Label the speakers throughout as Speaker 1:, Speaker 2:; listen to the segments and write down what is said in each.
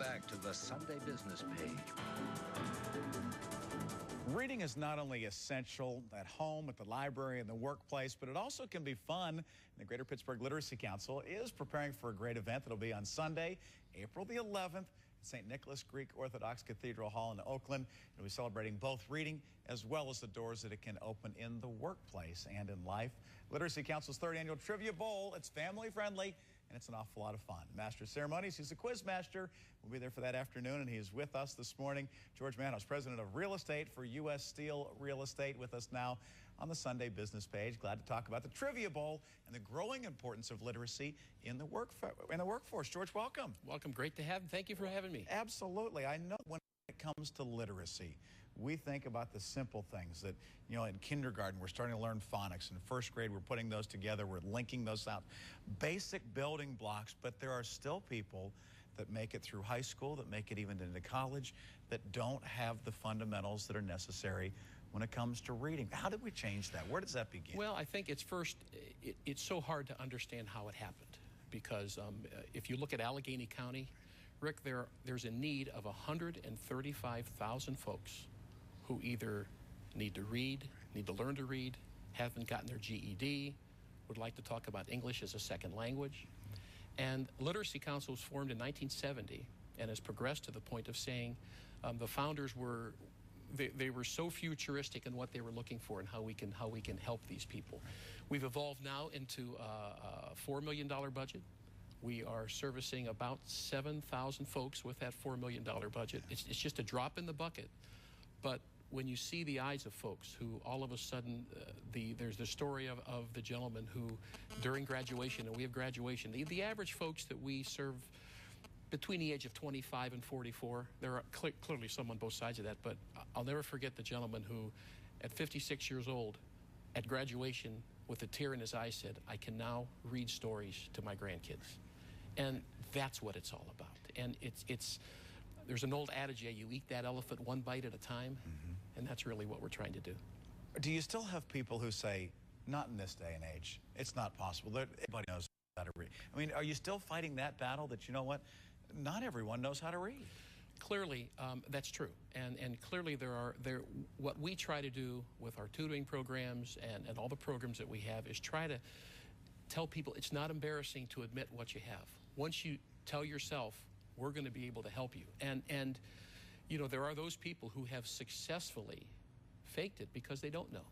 Speaker 1: back to the Sunday Business Page.
Speaker 2: Reading is not only essential at home, at the library, in the workplace, but it also can be fun. The Greater Pittsburgh Literacy Council is preparing for a great event that'll be on Sunday, April the 11th, at St. Nicholas Greek Orthodox Cathedral Hall in Oakland. We'll be celebrating both reading as well as the doors that it can open in the workplace and in life. Literacy Council's third annual Trivia Bowl. It's family friendly, and it's an awful lot of fun. Master of Ceremonies, he's a quiz master. We'll be there for that afternoon, and he is with us this morning. George Manos, President of Real Estate for U.S. Steel Real Estate, with us now on the Sunday Business Page. Glad to talk about the Trivia Bowl and the growing importance of literacy in the workforce. George, welcome.
Speaker 3: Welcome. Great to have. Thank you for having me.
Speaker 2: Absolutely. I know when it comes to literacy, we think about the simple things that, you know, in kindergarten, we're starting to learn phonics. In first grade, we're putting those together. We're linking those out. Basic building blocks, but there are still people that make it through high school, that make it even into college, that don't have the fundamentals that are necessary when it comes to reading. How did we change that? Where does that begin?
Speaker 3: Well, I think it's first, it's so hard to understand how it happened, because if you look at Allegheny County, Rick, there's a need of 135,000 folks who either need to read, need to learn to read, haven't gotten their GED, would like to talk about English as a second language. And Literacy Council was formed in 1970 and has progressed to the point of saying the founders were, they were so futuristic in what they were looking for and how we can help these people. We've evolved now into a $4 million budget. We are servicing about 7,000 folks with that $4 million budget. It's just a drop in the bucket. But when you see the eyes of folks who all of a sudden, there's the story of the gentleman who during graduation, and we have graduation, the average folks that we serve between the age of 25 and 44, there are clearly some on both sides of that, but I'll never forget the gentleman who at 56 years old at graduation with a tear in his eye said, "I can now read stories to my grandkids." And that's what it's all about. And there's an old adage, you eat that elephant one bite at a time, and that's really what we're trying to do.
Speaker 2: Do you still have people who say, not in this day and age, it's not possible, everybody knows how to read? I mean, are you still fighting that battle that, you know what, not everyone knows how to read?
Speaker 3: Clearly, that's true. And clearly what we try to do with our tutoring programs and all the programs that we have is try to tell people it's not embarrassing to admit what you have. Once you tell yourself, we're going to be able to help you. And you know, there are those people who have successfully faked it because they don't know.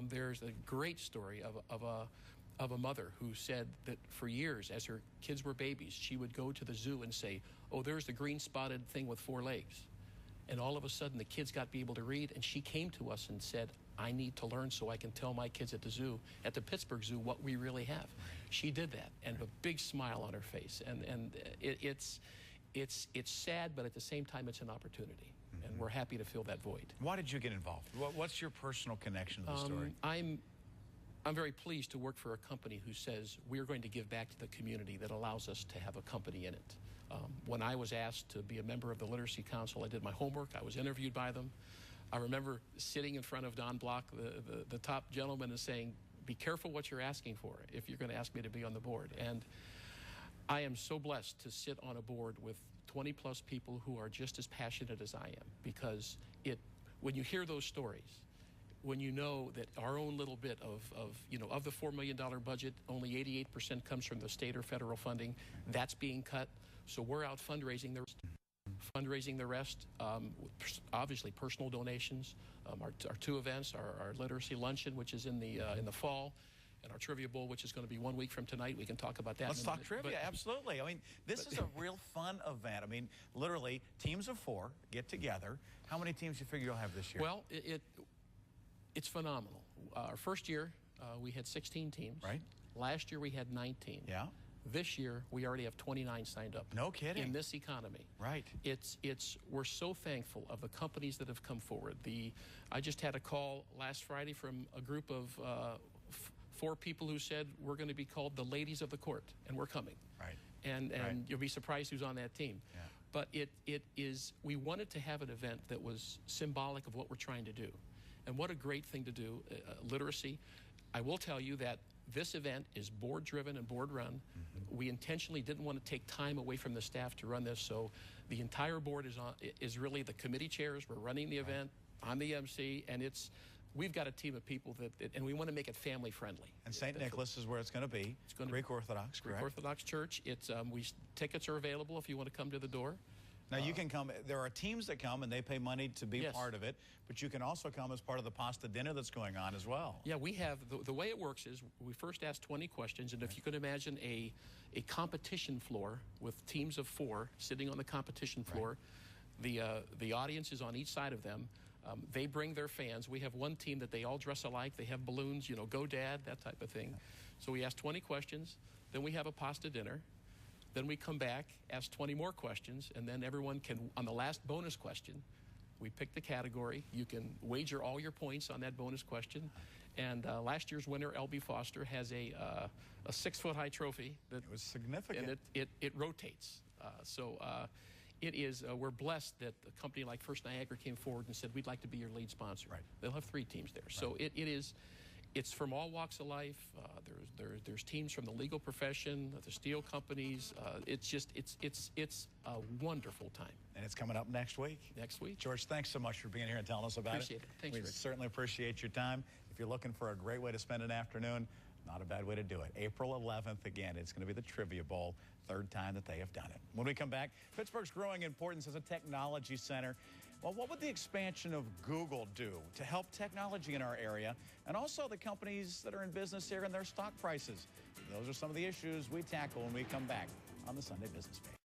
Speaker 3: There's a great story of a mother who said that for years, as her kids were babies, she would go to the zoo and say, "Oh, there's the green spotted thing with 4 legs." And all of a sudden, the kids got to be able to read, and she came to us and said, "I need to learn so I can tell my kids at the zoo, at the Pittsburgh Zoo, what we really have." She did that, and a big smile on her face. And it's sad, but at the same time, it's an opportunity. And we're happy to fill that void.
Speaker 2: Why did you get involved? What's your personal connection to the story?
Speaker 3: I'm very pleased to work for a company who says we're going to give back to the community that allows us to have a company in it. When I was asked to be a member of the Literacy Council, I did my homework. I was interviewed by them. I remember sitting in front of Don Block, the top gentleman, and saying, "Be careful what you're asking for if you're going to ask me to be on the board." And I am so blessed to sit on a board with 20-plus people who are just as passionate as I am, because when you hear those stories, when you know that our own little bit of the $4 million budget, only 88% comes from the state or federal funding, that's being cut. So we're out fundraising the rest, obviously personal donations, our 2 events, our literacy luncheon, which is in the fall, and our Trivia Bowl, which is going to be 1 week from tonight. We can talk about that.
Speaker 2: Let's talk trivia, absolutely. I mean, this is a real fun event. I mean, literally, teams of 4 get together. How many teams do you figure you'll have this year?
Speaker 3: Well, it's phenomenal. Our first year, we had 16 teams.
Speaker 2: Right.
Speaker 3: Last year, we had 19.
Speaker 2: Yeah.
Speaker 3: This year, we already have 29 signed up.
Speaker 2: No kidding.
Speaker 3: In this economy.
Speaker 2: Right.
Speaker 3: We're so thankful of the companies that have come forward. I just had a call last Friday from a group of 4 people who said we're going to be called the Ladies of the Court, and we're coming.
Speaker 2: Right.
Speaker 3: And you'll be surprised who's on that team.
Speaker 2: Yeah.
Speaker 3: But we wanted to have an event that was symbolic of what we're trying to do. And what a great thing to do, literacy. I will tell you that This event is board-driven and board-run. We intentionally didn't want to take time away from the staff to run this, so the entire board is really the committee chairs. We're running the event. I'm the MC, and we've got a team of people and we want to make it family friendly.
Speaker 2: And St. Nicholas is where it's going to be.
Speaker 3: It's going
Speaker 2: Greek Orthodox, correct?
Speaker 3: Greek Orthodox Church. Tickets are available if you want to come to the door.
Speaker 2: Now you can come, there are teams that come and they pay money to be
Speaker 3: Yes.
Speaker 2: part of it, but you can also come as part of the pasta dinner that's going on as well.
Speaker 3: Yeah, we have, the way it works is we first ask 20 questions, and if you can imagine a competition floor with teams of 4 sitting on the competition floor, the audience is on each side of them. They bring their fans. We have one team that they all dress alike. They have balloons, you know, go dad, that type of thing. So we ask 20 questions, then we have a pasta dinner. Then we come back, ask 20 more questions, and then everyone can, on the last bonus question, we pick the category. You can wager all your points on that bonus question. And last year's winner, LB Foster, has a 6-foot-high trophy.
Speaker 2: It was significant.
Speaker 3: And it rotates. It is, we're blessed that a company like First Niagara came forward and said, we'd like to be your lead sponsor.
Speaker 2: Right.
Speaker 3: They'll have 3 teams there. So it's from all walks of life. There's teams from the legal profession, the steel companies. It's a wonderful time.
Speaker 2: And it's coming up next week.
Speaker 3: Next week.
Speaker 2: George, thanks so much for being here and telling us about
Speaker 3: Appreciate it. Thanks,
Speaker 2: We
Speaker 3: Rick.
Speaker 2: certainly appreciate your time. If you're looking for a great way to spend an afternoon, not a bad way to do it. April 11th, again, it's going to be the Trivia Bowl, 3rd time that they have done it. When we come back, Pittsburgh's growing importance as a technology center. Well, what would the expansion of Google do to help technology in our area and also the companies that are in business here and their stock prices? Those are some of the issues we tackle when we come back on the Sunday Business Page.